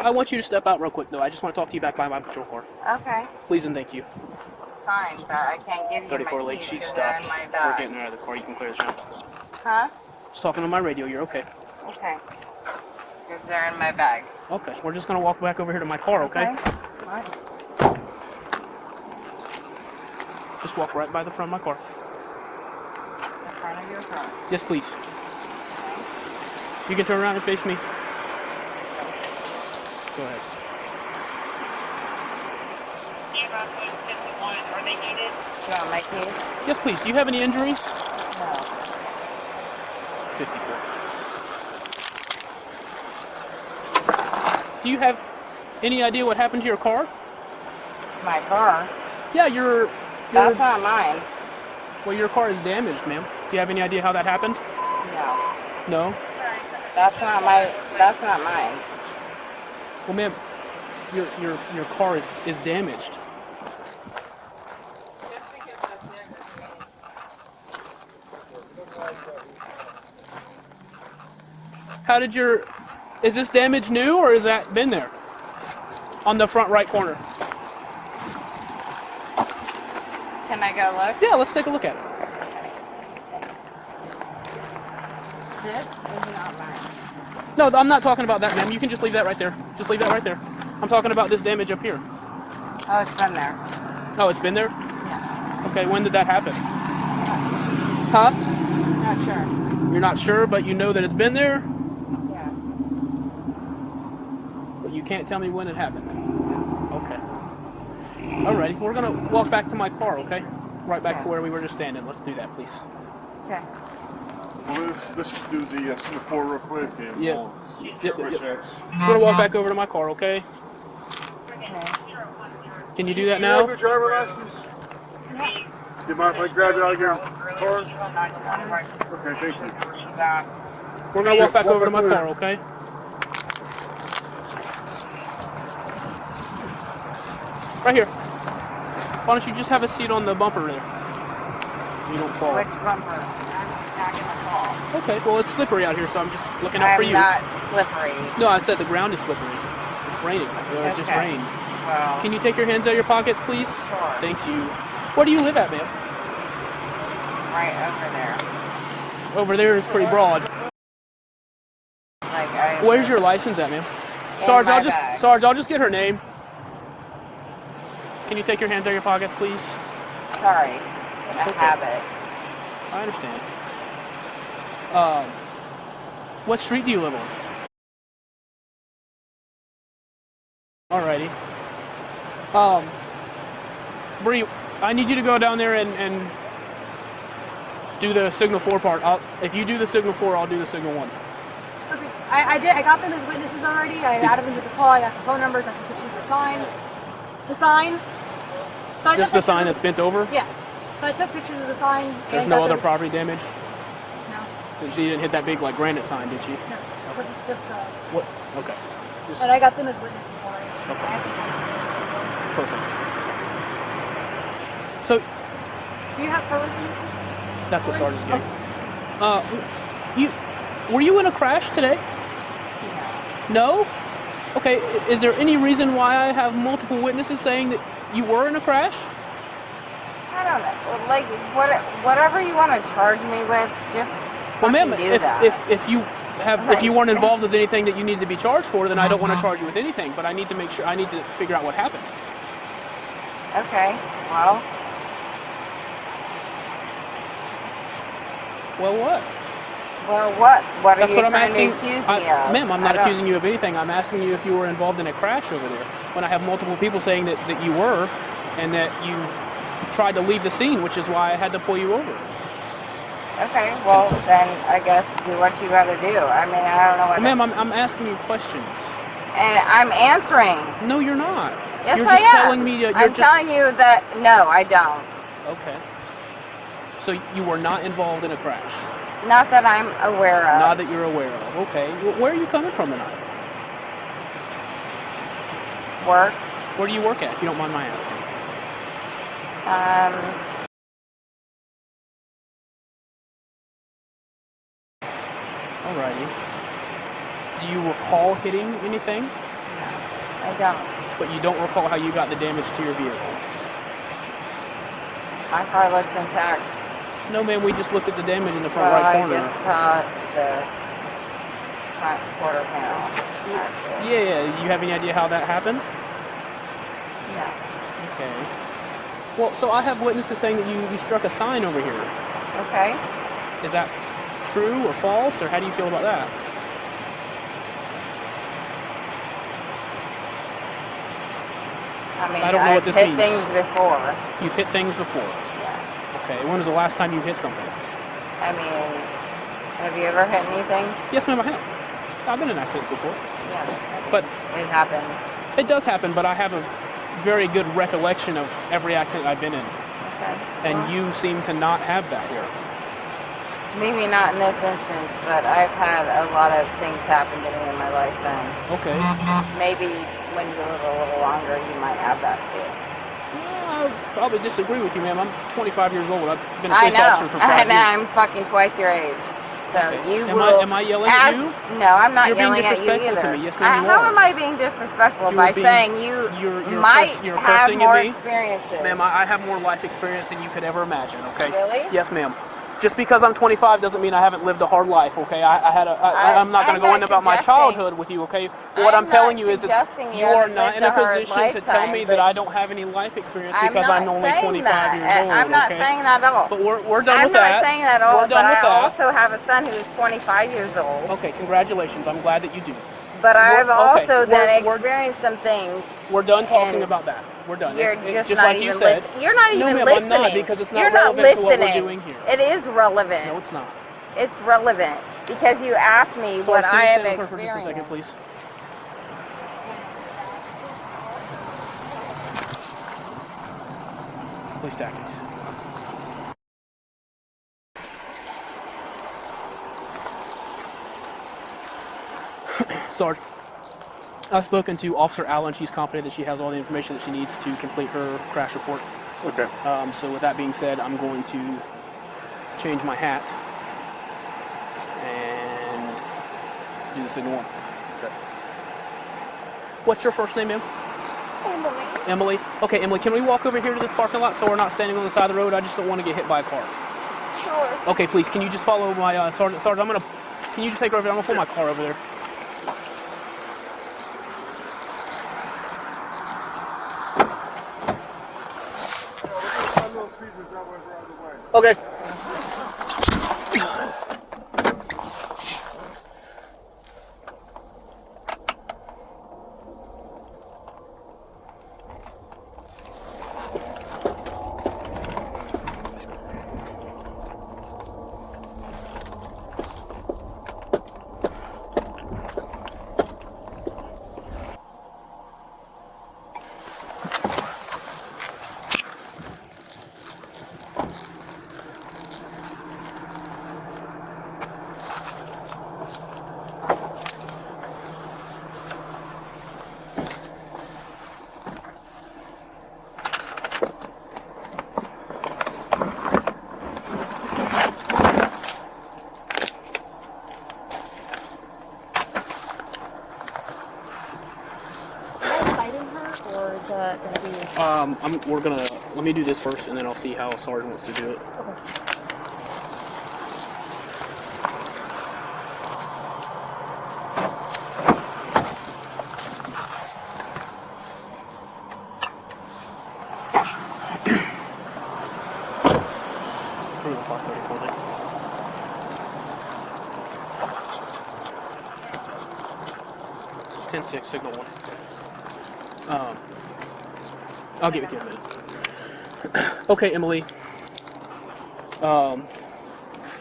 I want you to step out real quick, though. I just want to talk to you back by my patrol car. Okay. Please and thank you. Fine, but I can't give you 34 my Lake, keys she's because they're stopped. in my We're bag. getting her out of the car. You can clear this out. Huh? Just talking on my radio. You're okay. Okay. Because they're in my bag. Okay. We're just going to walk back over here to my car, okay? Fine. Just walk right by the front of my car. In front of your car. Yes, please. Okay. You can turn around and face me. Go ahead. Are they needed? Do you want my keys? Yes, please. Do you have any injuries? No. 54. Do you have any idea what happened to your car? It's my car. Yeah, your That's not mine. well, your car is damaged, ma'am. Do you have any idea how that happened? No. No? That's not mine. Well, ma'am, your car is damaged. How did is this damage new or has that been there? On the front right corner. Can I go look? Yeah, let's take a look at it. This is not mine. No, I'm not talking about that, ma'am. You can just leave that right there. Just leave that right there. I'm talking about this damage up here. Oh, it's been there. Oh, it's been there? Yeah. Okay, when did that happen? Huh? Not sure. You're not sure, but you know that it's been there? Yeah. But you can't tell me when it happened. Okay. Alrighty, we're gonna walk back to my car, okay? Right back to where we were just standing. Let's do that, please. Okay. Well, let's do the semaphore real quick and Yeah. we'll Yep. switch that. We're gonna walk back over to my car, okay? Can you do that Do you now? have your driver license? Yeah. Do you mind if I grab it out of your car? Okay, thank you. We're gonna walk back over to my car, okay? Right here. Why don't you just have a seat on the bumper there? You don't fall. Which bumper? I'm not gonna fall. Okay, well it's slippery out here, so I'm just looking out for you. I'm not slippery. No, I said the ground is slippery. It's raining. It just Okay. rained. Well, Can you take your hands out of your pockets, please? Sure. Thank you. Where do you live at, ma'am? right over there. Over there is pretty broad. Where's your license at, ma'am? Sarge, my bag. I'll just get her name. Can you take your hands out of your pockets, please? Sorry. It's a habit. I understand. What street do you live on? Alrighty. Bree, I need you to go down there and do the signal 4 part. If you do the signal 4, I'll do the signal 1. Okay. I did. I got them as witnesses already. I added them to the call. I got the phone numbers. I took pictures of the sign. The sign. So I Just took the sign pictures that's bent over? Yeah. So I took pictures of the sign. There's and no got other them- property damage? No. She didn't hit that big like granite sign, did she? No. This is just the. What? Okay. But I got them as witnesses already. Okay. Perfect. So Do you have her with you? that's what Sarge is getting. Were you in a crash today? No? Okay, is there any reason why I have multiple witnesses saying that you were in a crash? I don't know. Like, whatever you want to charge me with, just Well, ma'am, do if that. if you weren't involved with anything that you needed to be charged for, then I don't want to charge you with anything. But I need to figure out what happened. Okay. Well, Well, what? what? What are That's you what I'm trying asking. to accuse me of? Ma'am, I'm not I don't- accusing you of anything. I'm asking you if you were involved in a crash over there. When I have multiple people saying that you were, and that you tried to leave the scene, which is why I had to pull you over. Okay. Well, then I guess do what you got to do. I mean, I don't know what. Ma'am, I'm asking you questions. And I'm answering. No, you're not. Yes, you're I just am. telling me I'm telling you that no, I don't. Okay. So you were not involved in a crash? Not that I'm aware of. Not that you're aware of. Okay. Well, where are you coming from tonight? Work. Where do you work at, if you don't mind my asking? Alrighty. Do you recall hitting anything? No. I don't. But you don't recall how you got the damage to your vehicle? My car looks intact. No, ma'am, we just looked at the damage in the front Well, right I corner. just saw the front quarter panel. Actually. Yeah, you have any idea how that happened? No. Okay. Well, so I have witnesses saying that you struck a sign over here. Okay. Is that true or false, or how do you feel about that? I mean, I don't know what I've this hit means. things before. You've hit things before. Yeah. Okay, when was the last time you hit something? I mean, have you ever hit anything? Yes, ma'am, I have. I've been in accidents before. Yeah. But It happens. it does happen, but I have a very good recollection of every accident I've been in. Okay. And Well, you seem to not have that here. maybe not in this instance, but I've had a lot of things happen to me in my lifetime. Okay. Maybe when you live a little longer, you might have that too. I probably disagree with you, ma'am. I'm 25 years old. I've been a I police officer for 5 know. years. I'm fucking twice your age. So Okay. you Am will. am I yelling at you? No, I'm not You're being yelling at you disrespectful either. to me. Yes, ma'am, you How are. am I being disrespectful You by are being- saying you you're might you're have cursing at more me? experiences? Ma'am, I have more life experience than you could ever imagine, okay? Really? Yes, ma'am. Just because I'm 25 doesn't mean I haven't lived a hard life, okay? I'm not going to go into about my childhood with you, okay? But what I'm telling you is you are not in a position to tell me that I don't have any life experience because I'm only 25 years old, I'm not okay? saying that at all. But we're done I'm with that. not saying that at all, We're done but with I that. also have a son who is 25 years old. Okay, congratulations. I'm glad that you do. But I've okay, also then we're- experienced some things. We're done talking And about that. We're done. You're It's just like not you even said. listening. You're not No, even ma'am, listening. I'm not, because it's not You're not relevant to what we're listening. doing here. It is relevant. No, it's not. It's relevant because you asked me So what can you I have stand for just a second, experienced. please? Police tactics. Sarge, I've spoken to Officer Allen. She's confident that she has all the information that she needs to complete her crash report. Okay. So with that being said, I'm going to change my hat and do the signal one. Okay. What's your first name, ma'am? Emily. Okay, Emily, can we walk over here to this parking lot so we're not standing on the side of the road? I just don't want to get hit by a car. Sure. Okay, please, can you just follow my Sergeant? Sergeant, can you just take her over there? I'm gonna pull my car over there. Okay. Or is that gonna be? Let me do this first, and then I'll see how Sergeant wants to do it. Fruitland Park Police Department. (10-6) signal 1. I'll get with you in a minute. Okay, Emily.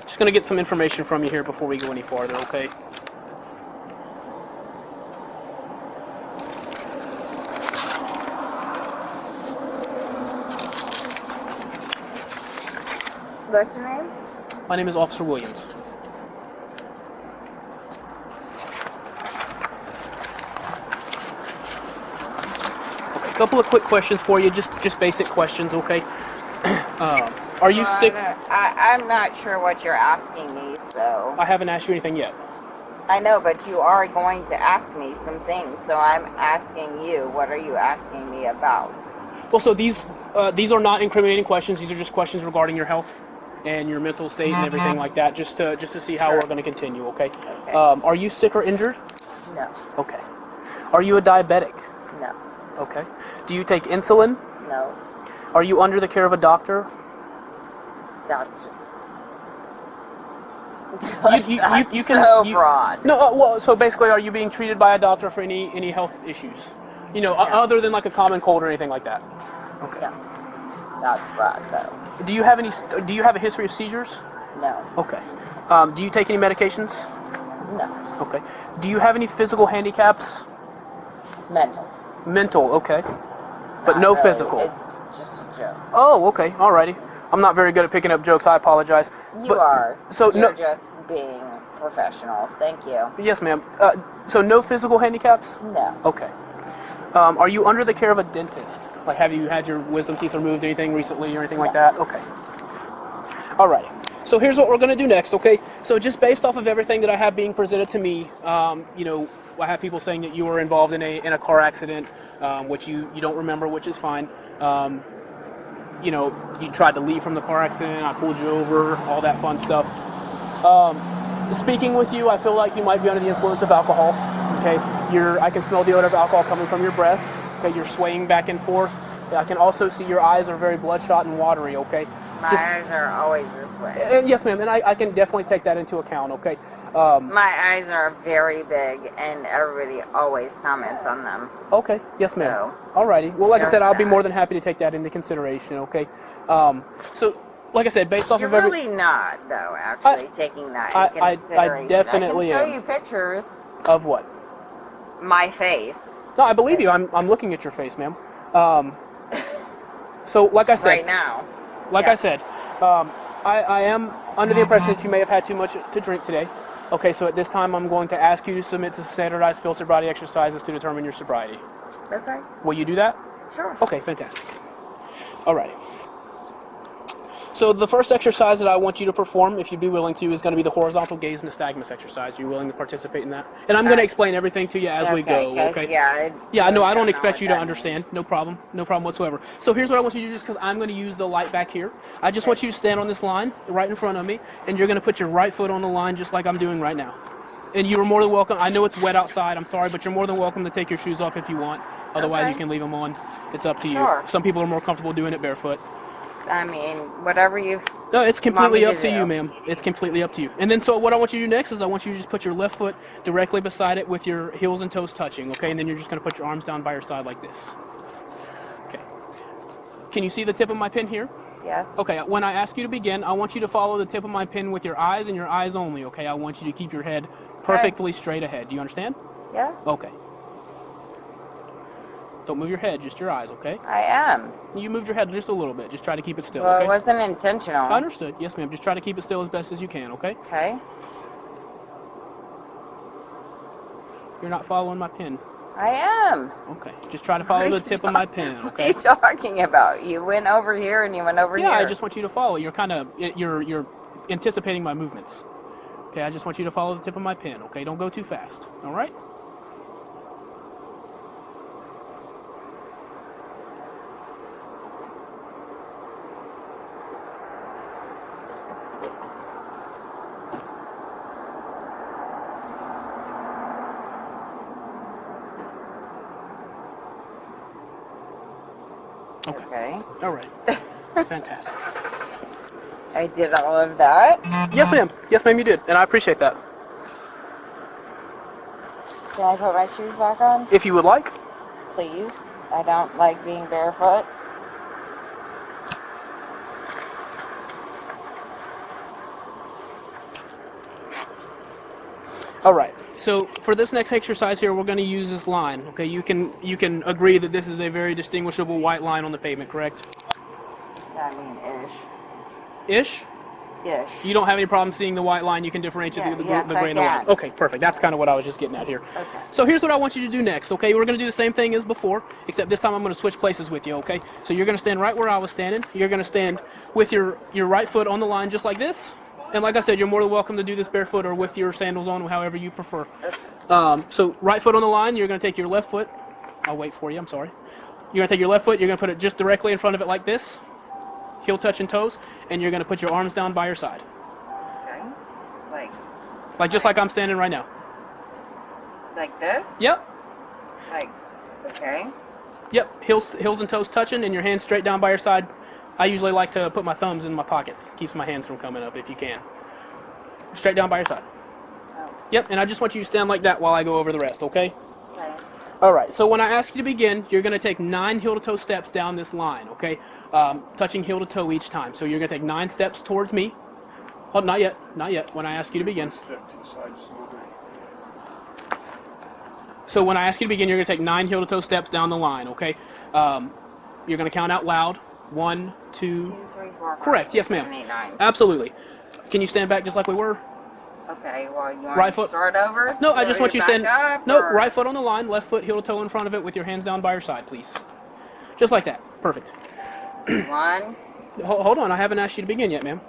Just gonna get some information from you here before we go any farther, okay? What's your name? My name is Officer Williams. Okay, a couple of quick questions for you, just basic questions, okay? Are you sick? I'm not sure what you're asking me, so. I haven't asked you anything yet. I know, but you are going to ask me some things, so I'm asking you. What are you asking me about? Well, so these are not incriminating questions. These are just questions regarding your health and your mental state and everything like that, just to see how we're going to continue. Okay. Are you sick or injured? No. Okay. Are you a diabetic? No. Okay. Do you take insulin? No. Are you under the care of a doctor? That's you can so broad. No, well, so basically, are you being treated by a doctor for any health issues? You know, other than like a common cold or anything like that. Okay. No. That's broad though. Do you have a history of seizures? No. Okay. Do you take any medications? No. Okay. Do you have any physical handicaps? Mental. Mental, okay. But Not no really. physical. It's just a joke. Oh, okay. Alrighty. I'm not very good at picking up jokes. I apologize. You are. So You're no. just being professional. Thank you. Yes, ma'am. So no physical handicaps? No. Okay. Are you under the care of a dentist? Like, have you had your wisdom teeth removed, anything recently, or anything like that? Okay. Alrighty. So here's what we're going to do next, okay? So just based off of everything that I have being presented to me, you know, I have people saying that you were involved in a car accident, which you don't remember, which is fine. You know, you tried to leave from the car accident, I pulled you over, all that fun stuff. Speaking with you, I feel like you might be under the influence of alcohol, okay? I can smell the odor of alcohol coming from your breath, okay? You're swaying back and forth. I can also see your eyes are very bloodshot and watery, okay? My eyes are always this way. Yes, ma'am, and I can definitely take that into account, okay? My eyes are very big, and everybody always comments on them. Okay, yes, ma'am. So, Alrighty. Well, like I said, I'll be that. more than happy to take that into consideration, okay? So, like I said, based off You're of every... really not, though, actually, taking that into consideration. I definitely I can am. show you pictures. Of what? My face. No, I believe you. I'm looking at your face, ma'am. So, like I said... Right now. Like I said, I am under the impression that you may have had too much to drink today. Okay, so at this time, I'm going to ask you to submit to standardized field sobriety exercises to determine your sobriety. Okay. Will you do that? Sure. Okay, fantastic. Alrighty. So the first exercise that I want you to perform, if you'd be willing to, is going to be the horizontal gaze nystagmus exercise. Are you willing to participate in that? And I'm going to explain everything to you as we go, okay? Yeah, I know, I don't expect you to understand. No problem. No problem whatsoever. So here's what I want you to do, just because I'm going to use the light back here. I just want you to stand on this line right in front of me, and you're going to put your right foot on the line just like I'm doing right now. And you're more than welcome. I know it's wet outside. I'm sorry, but you're more than welcome to take your shoes off if you want. Otherwise, you can leave them on. It's up to you. Some people are more comfortable doing it barefoot. I mean, whatever you've... No, it's completely up to you, ma'am. It's completely up to you. And then, so what I want you to do next is I want you to just put your left foot directly beside it with your heels and toes touching, okay? And then you're just going to put your arms down by your side like this. Okay. Can you see the tip of my pin here? Yes. Okay, when I ask you to begin, I want you to follow the tip of my pin with your eyes and your eyes only, okay? I want you to keep your head perfectly straight ahead. Do you understand? Yeah. Okay. Don't move your head, just your eyes, okay? I am. You moved your head just a little bit. Just try to keep it still, Well, okay? it wasn't intentional. I understood. Yes, ma'am. Just try to keep it still as best as you can, okay? Okay. You're not following my pin. I am. Okay. Just try to follow the tip of my pin, okay? What are you talking about? You went over here and you went over here. Yeah, I just want you to follow. You're kind of, you're anticipating my movements. Okay, I just want you to follow the tip of my pin, okay? Don't go too fast, all right? Okay. All right. Fantastic. I did all of that. Yes, ma'am. Yes, ma'am, you did. And I appreciate that. Can I put my shoes back on? If you would like. Please. I don't like being barefoot. All right. So for this next exercise here, we're going to use this line. Okay, you can agree that this is a very distinguishable white line on the pavement, correct? I mean, ish. Ish? Ish. You don't have any problem seeing the white line. You can differentiate the gray and the white. Okay, perfect. That's kind of what I was just getting at here. Okay. So here's what I want you to do next. Okay, we're going to do the same thing as before, except this time I'm going to switch places with you. Okay. So you're going to stand right where I was standing. You're going to stand with your right foot on the line, just like this. And like I said, you're more than welcome to do this barefoot or with your sandals on, however you prefer. So right foot on the line, you're going to take your left foot. I'll wait for you, I'm sorry. You're going to take your left foot, you're going to put it just directly in front of it like this, heel touching toes, and you're going to put your arms down by your side. Okay. Like just like I'm standing right now. Like this? Yep. Like, okay. Yep, heels and toes touching, and your hands straight down by your side. I usually like to put my thumbs in my pockets. Keeps my hands from coming up if you can. Straight down by your side. Oh. Yep, and I just want you to stand like that while I go over the rest, okay? Okay. Alright, so when I ask you to begin, you're going to take 9 heel-to-toe steps down this line, okay? Touching heel-to-toe each time. So you're going to take 9 steps towards me. Oh, not yet. Not yet. When I ask you to begin. Step to the side just a little bit. So when I ask you to begin, you're going to take 9 heel-to-toe steps down the line, okay? You're going to count out loud. 1, 2, 2, 3, 4, 5, correct, 6, yes ma'am. 7, 8, 9. Absolutely. Can you stand back just like we were? Okay, well, you want Right me to foot. start over? No, I just want you to stand. No, or? right foot on the line, left foot heel to toe in front of it with your hands down by your side, please. Just like that. Perfect. 1. Hold on, I haven't asked you to begin yet, ma'am.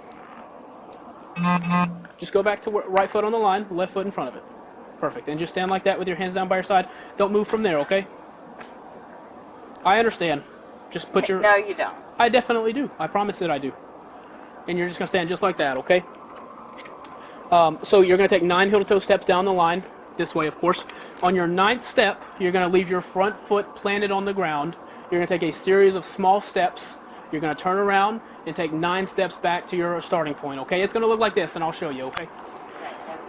Just go back to right foot on the line, left foot in front of it. Perfect. And just stand like that with your hands down by your side. Don't move from there, okay? I understand. Just put your... No, you don't. I definitely do. I promise that I do. And you're just going to stand just like that, okay? So you're going to take 9 heel-to-toe steps down the line, this way, of course. On your 9th step, you're going to leave your front foot planted on the ground. You're going to take a series of small steps. You're going to turn around and take 9 steps back to your starting point, okay? It's going to look like this, and I'll show you, okay?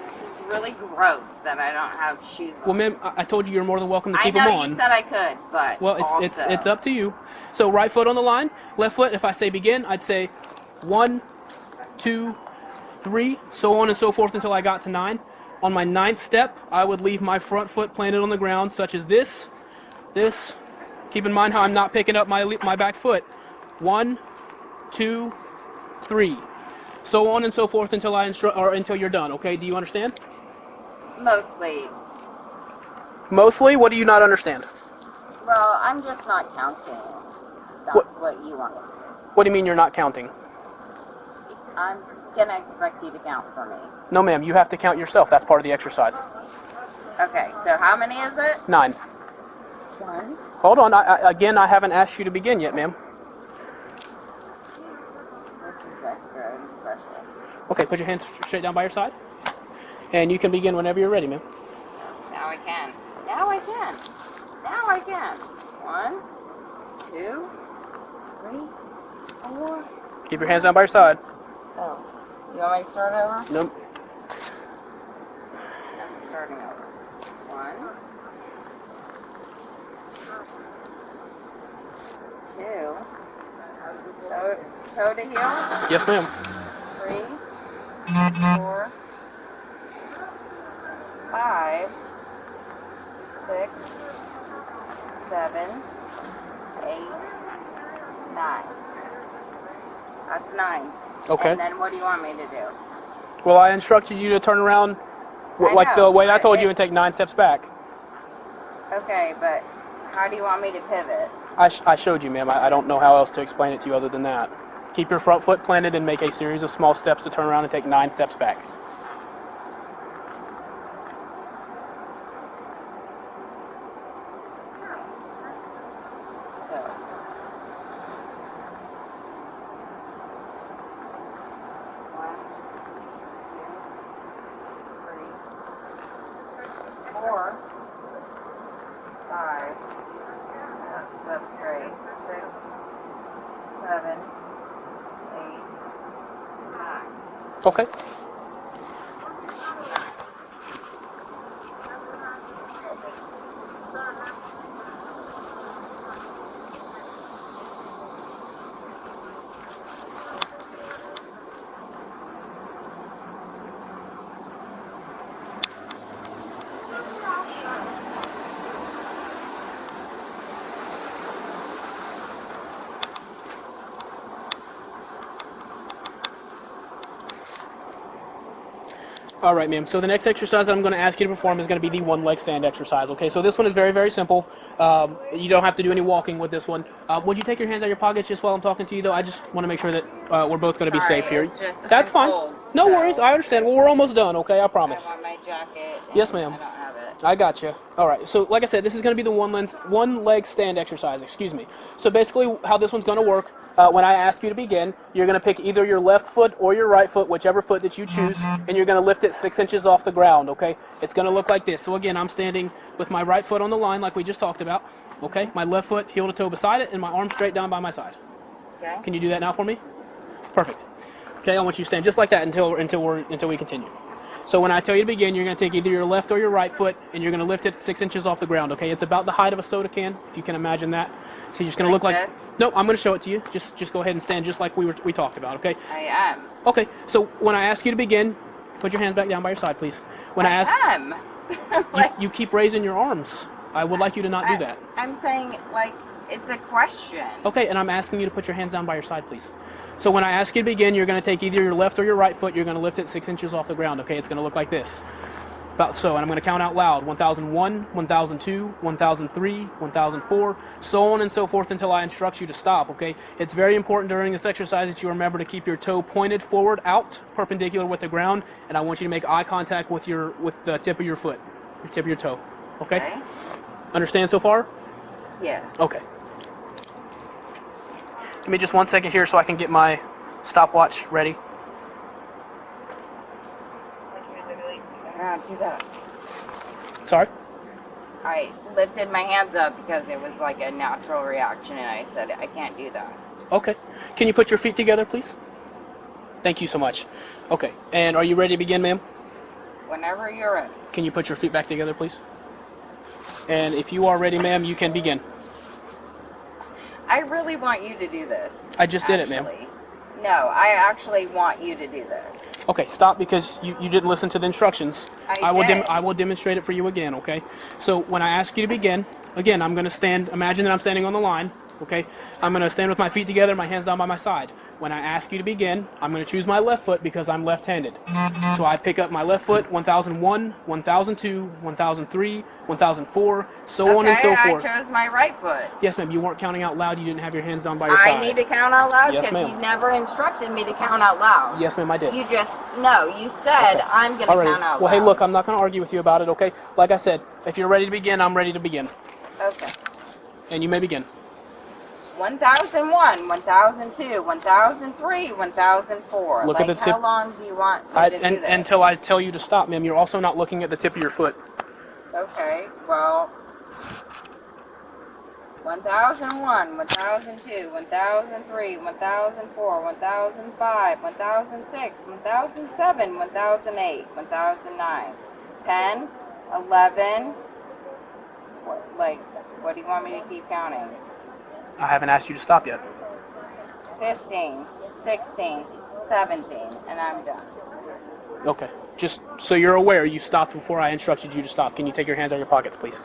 This is really gross that I don't have shoes on. Well, ma'am, I told you you're more than welcome to keep them I on. know you said I could, but well, it's up to you. So right foot on the line, left foot. If I say begin, I'd say 1, 2, 3, so on and so forth until I got to 9. On my 9th step, I would leave my front foot planted on the ground, such as this. Keep in mind how I'm not picking up my back foot. 1, 2, 3, so on and so forth until until you're done. Okay? Do you understand? Mostly. Mostly? What do you not understand? Well, I'm just not counting. That's what you want to do. What do you mean you're not counting? I'm gonna expect you to count for me. No, ma'am. You have to count yourself. That's part of the exercise. Okay, so how many is it? 9. 1. Hold on. Again, I haven't asked you to begin yet, ma'am. This is extra and special. Okay, put your hands straight down by your side. And you can begin whenever you're ready, ma'am. Now I can. Now I can. Now I can. 1, 2, 3, 4. Keep your hands down by your side. Oh. You want me to start over? Nope. I'm starting over. 1, 2. Toe to heel. Yes, ma'am. 3, 4, 5, 6, 7, 8, 9. That's 9. Okay. And then what do you want me to do? Well, I instructed you to turn around I like know, the way I but told you and take 9 steps back. Okay, but how do you want me to pivot? I showed you, ma'am. I don't know how else to explain it to you other than that. Keep your front foot planted and make a series of small steps to turn around and take 9 steps back. So, 1, 2, 3, 4, 5. That's up straight. 6, 7, 8, 9. Okay. All right, ma'am. So the next exercise that I'm going to ask you to perform is going to be the one leg stand exercise. Okay, so this one is very, very simple. You don't have to do any walking with this one. Would you take your hands out of your pockets just while I'm talking to you, though? I just want to make sure that we're both going to be safe here. It's just, That's I'm fine. cold, No so worries. I understand. Well, we're almost done. Okay, I promise. I want my jacket. Yes, ma'am. I don't have it. I got you. All right. So, like I said, this is going to be the one leg stand exercise. Excuse me. So basically, how this one's going to work, when I ask you to begin, you're going to pick either your left foot or your right foot, whichever foot that you choose, and you're going to lift it 6 inches off the ground. Okay. It's going to look like this. So again, I'm standing with my right foot on the line, like we just talked about. Okay. My left foot heel to toe beside it, and my arm straight down by my side. Okay. Can you do that now for me? Perfect. Okay. I want you to stand just like that until we continue. So when I tell you to begin, you're going to take either your left or your right foot, and you're going to lift it 6 inches off the ground, okay? It's about the height of a soda can, if you can imagine that. So you're just going to look like this? No, I'm going to show it to you. Just go ahead and stand just like we talked about, okay? I am. Okay, so when I ask you to begin, put your hands back down by your side, please. When I ask, am. you keep raising your arms. I would like you to not do that. I'm saying, like, it's a question. Okay, and I'm asking you to put your hands down by your side, please. So when I ask you to begin, you're going to take either your left or your right foot. You're going to lift it 6 inches off the ground, okay? It's going to look like this. About so, and I'm going to count out loud. 1001, 1002, 1003, 1004, so on and so forth until I instruct you to stop, okay? It's very important during this exercise that you remember to keep your toe pointed forward, out, perpendicular with the ground, and I want you to make eye contact with the tip of your foot, your tip of your toe, okay? Understand so far? Yeah. Okay. Give me just 1 second here so I can get my stopwatch ready. Sorry? I lifted my hands up because it was like a natural reaction, and I said, I can't do that. Okay. Can you put your feet together, please? Thank you so much. Okay. And are you ready to begin, ma'am? Whenever you're ready. Can you put your feet back together, please? And if you are ready, ma'am, you can begin. I really want you to do this. I just did it, ma'am. No, I actually want you to do this. Okay, stop because you didn't listen to the instructions. I will demonstrate it for you again, okay? So when I ask you to begin, again, I'm going to stand, imagine that I'm standing on the line, okay? I'm going to stand with my feet together, my hands down by my side. When I ask you to begin, I'm going to choose my left foot because I'm left-handed. So I pick up my left foot, 1001, 1002, 1003, 1004, so on and so forth. I chose my right foot. Yes, ma'am. You weren't counting out loud. You didn't have your hands down by your side. I need to count out loud Yes, because ma'am. you never instructed me to count out loud. Yes, ma'am, I did. You said Okay. I'm going to Alrighty. count out Well, loud. hey, look, I'm not going to argue with you about it, okay? Like I said, if you're ready to begin, I'm ready to begin. Okay. And you may begin. 1001, 1002, 1003, 1004. Look at the tip. How long do you want me to do this? Until I tell you to stop, ma'am. You're also not looking at the tip of your foot. Okay, well, 1001, 1002, 1003, 1004, 1005, 1006, 1007, 1008, 1009, 10, 11, what do you want me to keep counting? I haven't asked you to stop yet. 15, 16, 17, and I'm done. Okay. Just so you're aware, you stopped before I instructed you to stop. Can you take your hands out of your pockets, please?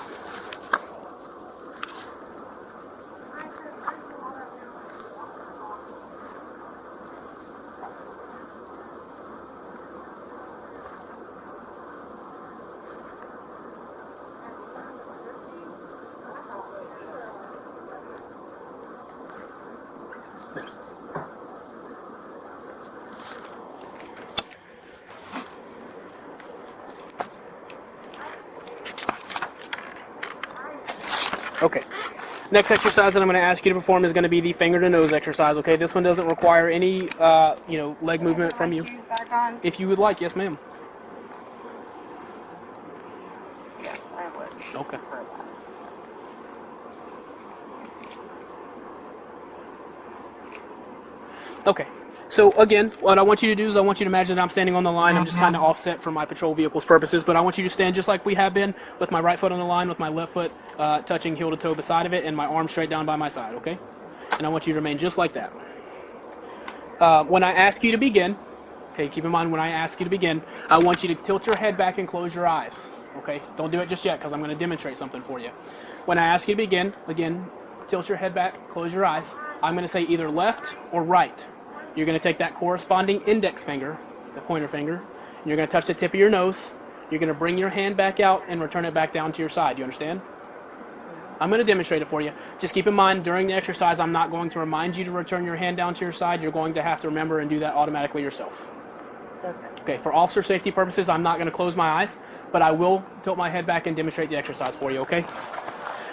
Okay. Next exercise that I'm going to ask you to perform is going to be the finger to nose exercise. Okay, this one doesn't require any, leg movement from you. Shoes back on? If you would like, yes, ma'am. Yes, I would. Okay. prefer that. Okay. So again, what I want you to do is I want you to imagine that I'm standing on the line. I'm just kind of offset for my patrol vehicle's purposes, but I want you to stand just like we have been, with my right foot on the line, with my left foot touching heel to toe beside of it, and my arm straight down by my side, okay? And I want you to remain just like that. When I ask you to begin, okay, keep in mind when I ask you to begin, I want you to tilt your head back and close your eyes, okay? Don't do it just yet because I'm going to demonstrate something for you. When I ask you to begin, again, tilt your head back, close your eyes. I'm going to say either left or right. You're going to take that corresponding index finger, the pointer finger, You're going to touch the tip of your nose. You're going to bring your hand back out and return it back down to your side. You understand? I'm going to demonstrate it for you. Just keep in mind, during the exercise, I'm not going to remind you to return your hand down to your side. You're going to have to remember and do that automatically yourself. Okay, for officer safety purposes, I'm not going to close my eyes, but I will tilt my head back and demonstrate the exercise for you, okay?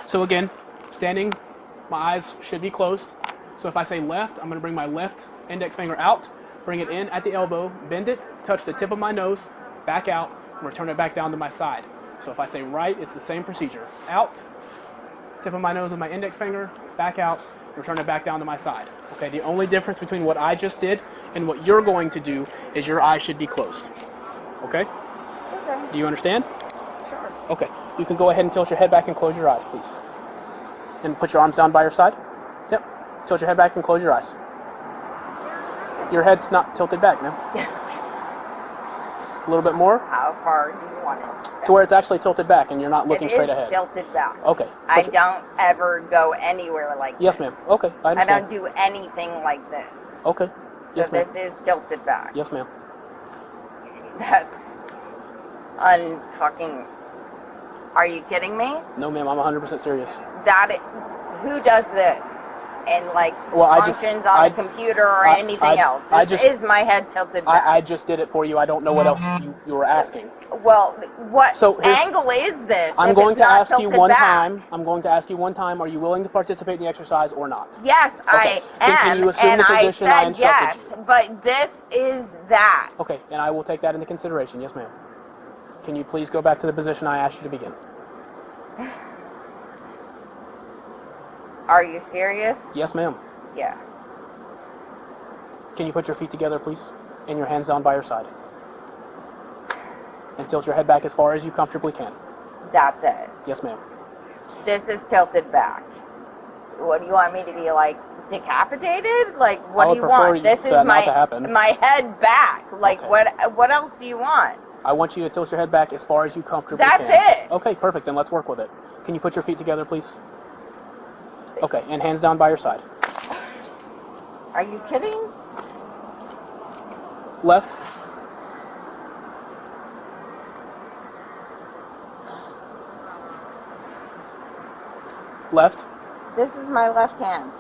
So again, standing, my eyes should be closed. So if I say left, I'm going to bring my left index finger out, bring it in at the elbow, bend it, touch the tip of my nose, back out, and return it back down to my side. So if I say right, it's the same procedure. Out, tip of my nose with my index finger, back out, return it back down to my side. Okay, the only difference between what I just did and what you're going to do is your eyes should be closed. Okay? Okay. Do you understand? Sure. Okay. You can go ahead and tilt your head back and close your eyes, please. And put your arms down by your side. Yep. Tilt your head back and close your eyes. Your head's not tilted back now. A little bit more. How far do you want it? To where it's actually tilted back and you're not looking straight ahead. It is tilted back. Okay. I don't ever go anywhere like Yes, this. ma'am. Okay, I I understand. don't do anything like this. Okay. So Yes, ma'am. this is tilted back. Yes, ma'am. That's unfucking. Are you kidding me? No, ma'am. I'm 100% serious. Who does this? And like Well, functions on a computer or anything else. This is my head tilted back. I just did it for you. I don't know what else you were asking. Well, what So angle is this? I'm if going it's to not ask you tilted one back? time. I'm going to ask you one time. Are you willing to participate in the exercise or not? Yes, Okay. I Then can am, you assume and the I position I said instructed yes, but this is that. Okay, and I will take that into consideration. Yes, ma'am. Can you please go back to the position I asked you to begin? Are you serious? Yes, ma'am. Yeah. Can you put your feet together, please? And your hands down by your side. And tilt your head back as far as you comfortably can. That's it. Yes, ma'am. This is tilted back. What do you want me to be like decapitated? Like what I do would you prefer want? This for is that not to happen. my head back. Like Okay. what else do you want? I want you to tilt your head back as far as you comfortably That's can. it. Okay, perfect. Then let's work with it. Can you put your feet together, please? Okay, and hands down by your side. Are you kidding? Left. Left. This is my left hand.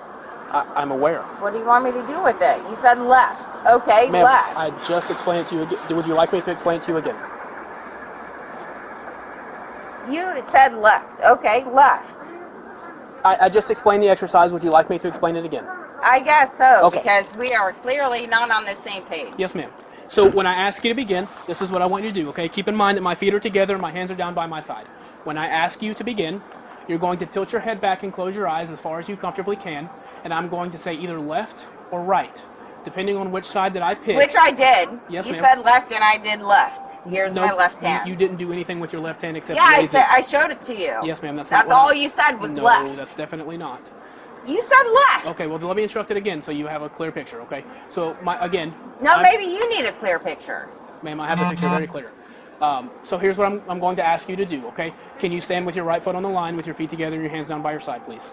I'm aware. What do you want me to do with it? You said left. Okay, Ma'am, left. I just explained it to you again. Would you like me to explain it to you again? You said left. Okay, left. I just explained the exercise. Would you like me to explain it again? I guess so, Okay. because we are clearly not on the same page. Yes, ma'am. So when I ask you to begin, this is what I want you to do, okay? Keep in mind that my feet are together, my hands are down by my side. When I ask you to begin, you're going to tilt your head back and close your eyes as far as you comfortably can, and I'm going to say either left or right, depending on which side that I pick. Which I did. Yes, you ma'am. said left and I did left. Here's No, my left hand. You didn't do anything with your left hand except Yeah, raise it. I showed it to you. Yes, ma'am. That's That's not what all you said was no, left. that's definitely not. You said left. Okay, well, let me instruct it again so you have a clear picture, okay? So, again... No, maybe you need a clear picture. Ma'am, I have the picture very clear. So here's what I'm going to ask you to do, okay? Can you stand with your right foot on the line with your feet together and your hands down by your side, please?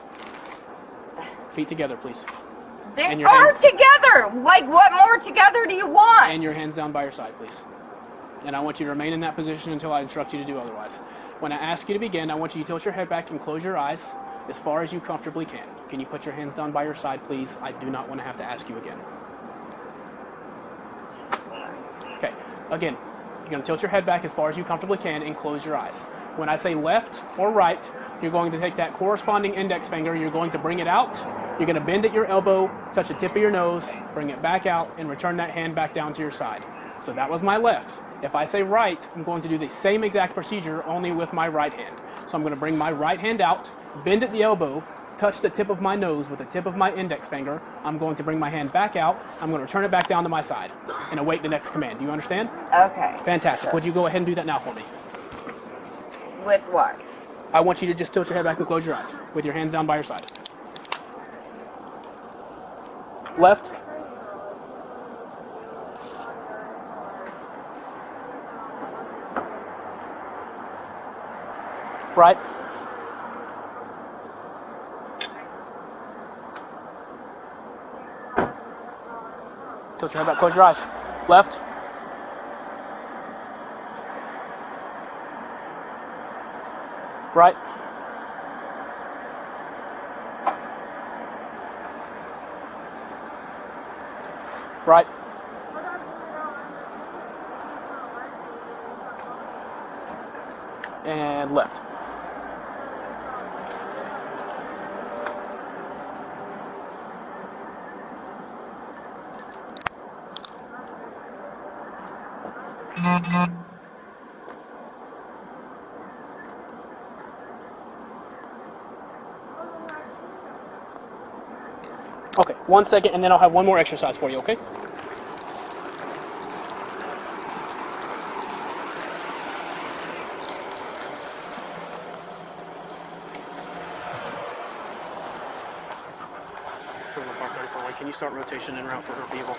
Feet together, please. They And your are hands- together. Like, what more together do you want? And your hands down by your side, please. And I want you to remain in that position until I instruct you to do otherwise. When I ask you to begin, I want you to tilt your head back and close your eyes as far as you comfortably can. Can you put your hands down by your side, please? I do not want to have to ask you again. Okay, again, you're going to tilt your head back as far as you comfortably can and close your eyes. When I say left or right, you're going to take that corresponding index finger, you're going to bring it out, you're going to bend at your elbow, touch the tip of your nose, bring it back out, and return that hand back down to your side. So that was my left. If I say right, I'm going to do the same exact procedure, only with my right hand. So I'm going to bring my right hand out, bend at the elbow, touch the tip of my nose with the tip of my index finger. I'm going to bring my hand back out. I'm going to return it back down to my side and await the next command. Do you understand? Okay. Fantastic. Sure. Would you go ahead and do that now for me? With what? I want you to just tilt your head back and close your eyes with your hands down by your side. Left. Right. Tilt your head back, close your eyes. Left. Right. Right. And left. Okay, 1 second, and then I'll have one more exercise for you, okay? Can you start rotation en route for her vehicle?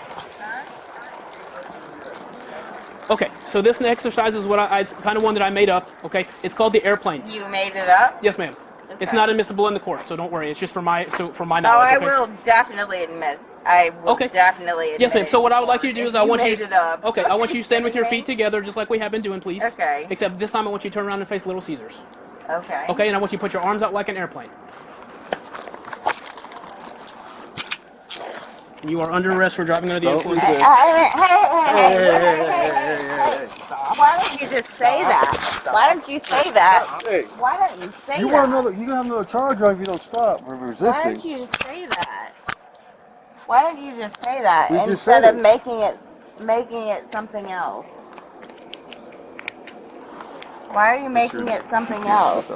Okay, so this exercise is what it's kind of one that I made up, okay? It's called the airplane. You made it up? Yes, ma'am. Okay. It's not admissible in the court, so don't worry. It's just for my knowledge. Oh, I will definitely admit. I will definitely admit. Yes, ma'am. So what I would like you to do is I want you to up. Okay, I want you to stand with your feet together just like we have been doing, please. Okay. Except this time I want you to turn around and face Little Caesars. Okay. Okay, and I want you to put your arms out like an airplane. And you are under arrest for driving under the influence. Hey, stop. Why don't you just say that? Why don't you say that? Hey. Why don't you say that? You want another? You gonna have another charge on if you don't stop for resisting. Why don't you just say that? Why don't you just say that We just instead said of it. making it something else? Why are you making it something else?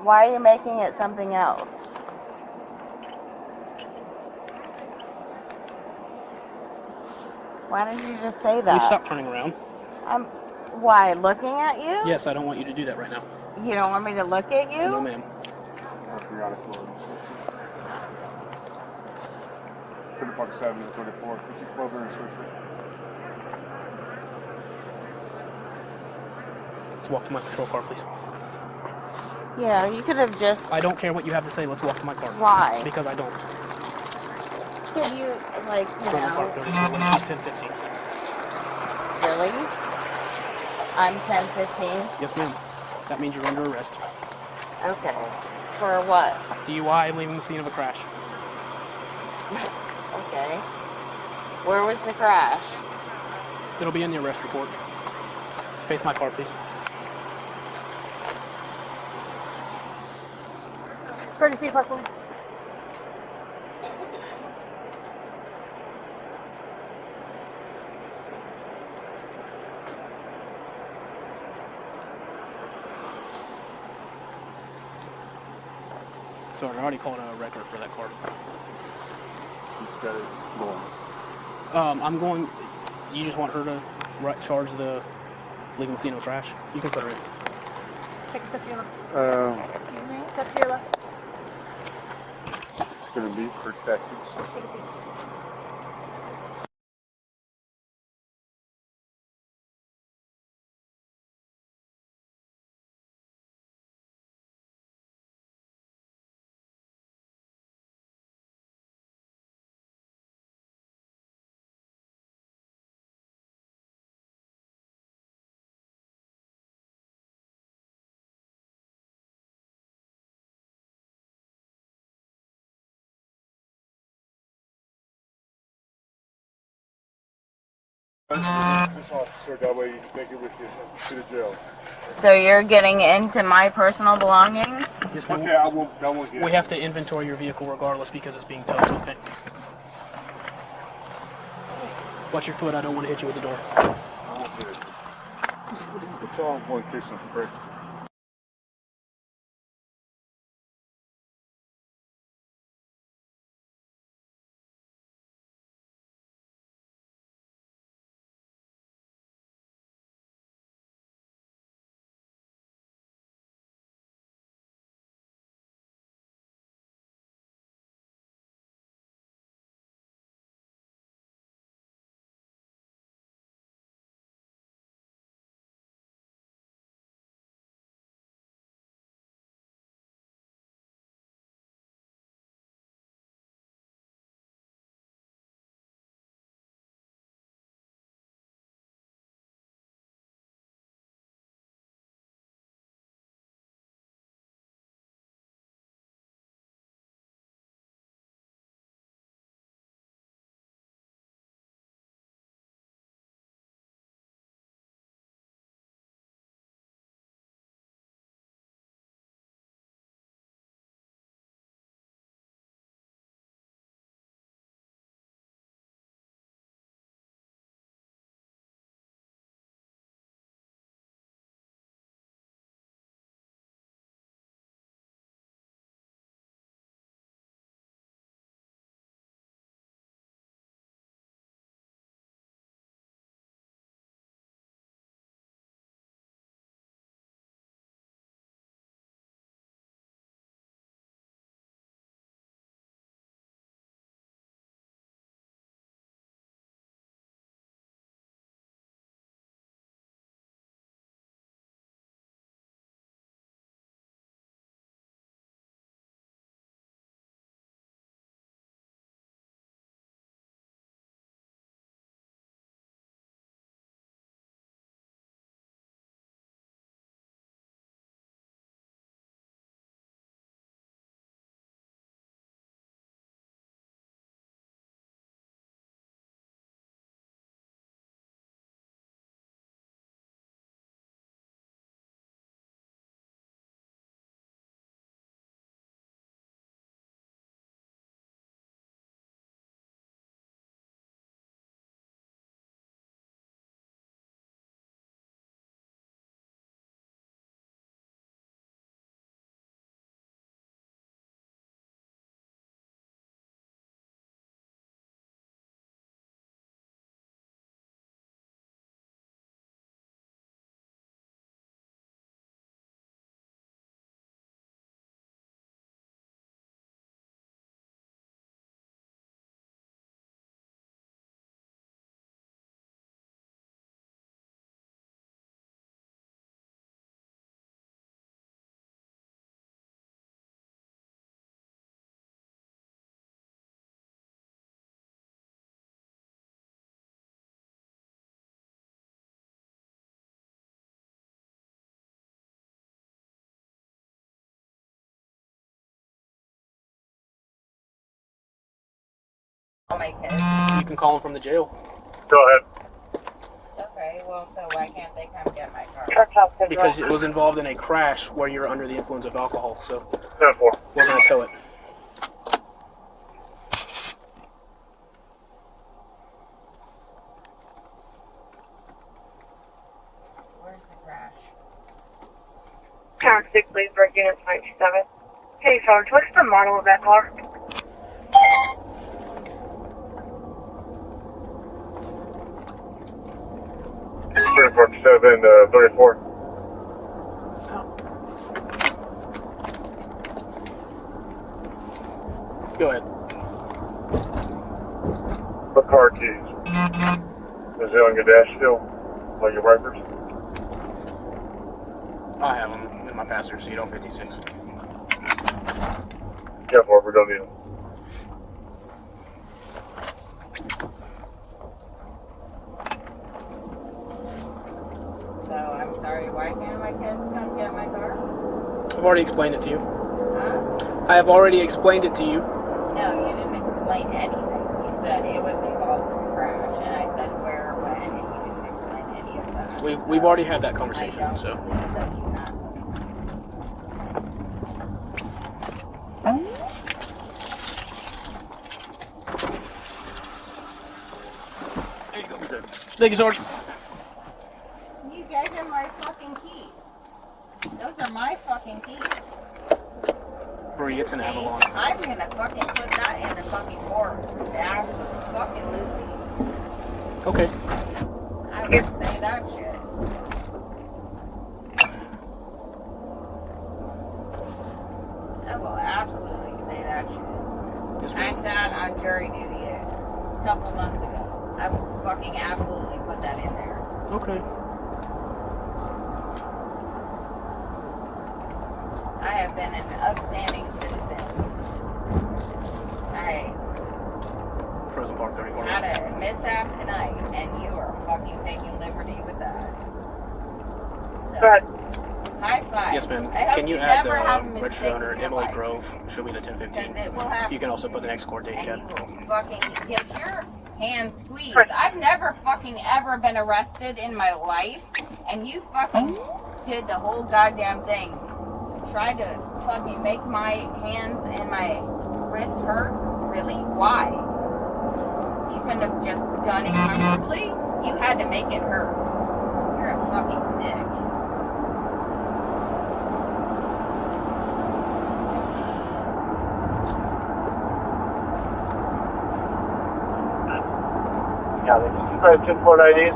Why are you making it something else? Why didn't you just say that? Please stop turning around. Why? Looking at you? Yes, I don't want you to do that right now. You don't want me to look at you? No, ma'am. 34, 54 and Let's walk to my patrol car, please. Yeah, you could have just... I don't care what you have to say. Let's walk to my car. Why? Because I don't. Could you, like, you Fruitland Park, know... 34, she's 1015. Really? I'm 10:15? Yes, ma'am. That means you're under arrest. Okay. For what? DUI, leaving the scene of a crash. Okay. Where was the crash? It'll be in the arrest report. Face my car, please. Pretty feet park one. Sorry, I already called a record for that car. she's got it going. I'm going. You just want her to charge the leaving the scene of a crash? You can put her in. Take a step to your left. Excuse me? Step to your left. It's going to be protected. Take a seat. This officer, that way you can take it with you to the jail. So you're getting into my personal belongings? Yes, Okay, I won't get we it. have to inventory your vehicle regardless because it's being towed, okay? Watch your foot, I don't want to hit you with the door. I won't get it. It's all going to fix something, correct? my kids. You can call them from the jail. Go ahead. Okay, well, so why can't they come get my car? Because it was involved in a crash where you're under the influence of alcohol, so 10-4. we're going to tow it. Where's the crash? Town 6, Leesburg, unit 97. Hey, Sarge, what's the model of that car? Fruitland Park 734. Go ahead. The car keys. Is it on your dash still? On your wipers? I have them in my passenger seat on 56. Yeah, we don't need them. So, I'm sorry, why can't my kids come get my car? I've already explained it to you. Huh? I have already explained it to you. No, you didn't explain anything. You said it was involved in a crash, and I said where, when, and you didn't explain any of that. We've already had that conversation, I don't so. believe that you have. Thank you, Sarge. You gave him my fucking keys. Those are my fucking keys. Bree, it's an Avalon. I'm gonna fucking put that in the fucking court. Absolutely. Okay. I would say that shit. I will absolutely say that shit. Yes, I ma'am. sat on jury duty a couple months ago. I will fucking absolutely put that in there. Okay. I have been an upstanding citizen. I Fruitland Park 31. had a mishap tonight, and you are fucking taking liberty with that. So, Go ahead. high five. Yes, ma'am. I hope Can you add never have a the mistake registered owner, in your Emily life. Grove? She'll be the Because 1015. it will happen. You can also put the next court date, And Ken. you will fucking get your hand squeezed. I've never fucking ever been arrested in my life, and you fucking did the whole goddamn thing. Tried to fucking make my hands and my wrists hurt? Really? Why? You couldn't have just done it comfortably? You had to make it hurt. You're a fucking dick. Yeah, this is 249.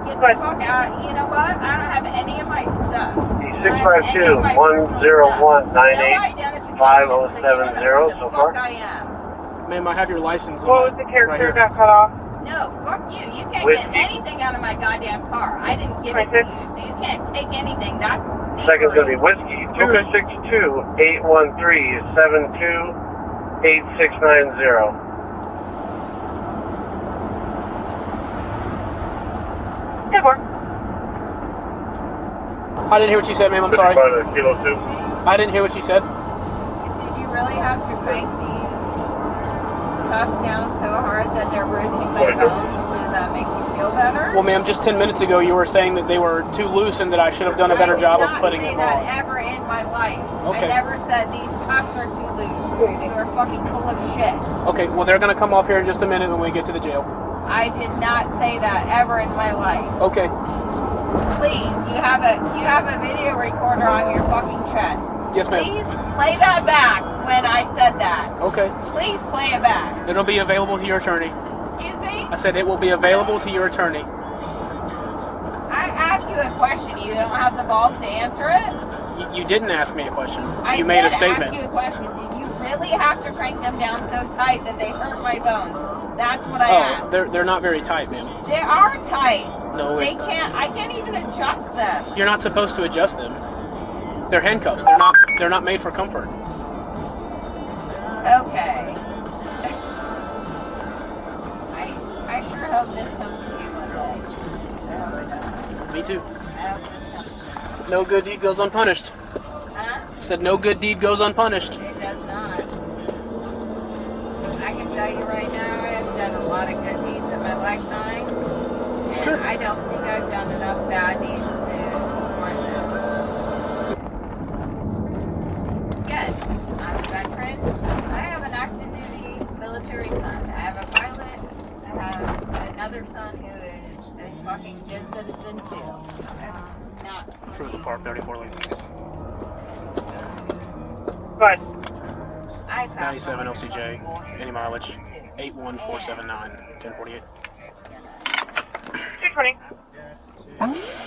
Get the fuck out. You know what? I don't have any of my stuff. 652-101-98-5070 so far. I am. Ma'am, I have your license What on was the character right here. got cut off? No, fuck you. You can't Whiskey. get anything out of my goddamn car. I didn't give it to you, so you can't take anything. That's Second's going to be thievery. Whiskey Okay. 262-813-728690. Good work. I didn't hear what you said, ma'am. I'm sorry. Kilo 2. I didn't hear what you said. Did you really have to crank these cuffs down so hard that they're bruising my bones? Did that make you feel better? Well, ma'am, just 10 minutes ago you were saying that they were too loose and that I should have done a better job of putting I them did not on. say that ever in my life. Okay. I never said these cuffs are too loose. You are fucking full of shit. Okay, well, they're going to come off here in just a minute when we get to the jail. I did not say that ever in my life. Okay. Please, you have a video recorder on your fucking chest. Yes, ma'am. Please play that back when I said that. Okay. Please play it back. It'll be available to your attorney. Excuse me? I said it will be available to your attorney. I asked you a question. You don't have the balls to answer it? You didn't ask me a question. I You made a did statement. ask you a question. Did you really have to crank them down so tight that they hurt my bones? That's what I asked. They're not very tight, ma'am. They are tight. No, I can't even adjust them. you're not supposed to adjust them. They're handcuffs. They're not made for comfort. Okay. I sure hope this comes to you one day. I hope it does. Me too. I hope this comes to you. No good deed goes unpunished. Huh? I said no good deed goes unpunished. It does not. I I don't think I've done enough bad deeds to warrant this. Yes, I'm a veteran. I have an active duty military son. I have a pilot. I have another son who is a fucking good citizen too. Not Fruitland Park, 34 lanes. Good. I passed 97 on LCJ, bullshit any mileage, too. 81479, 1048. 220.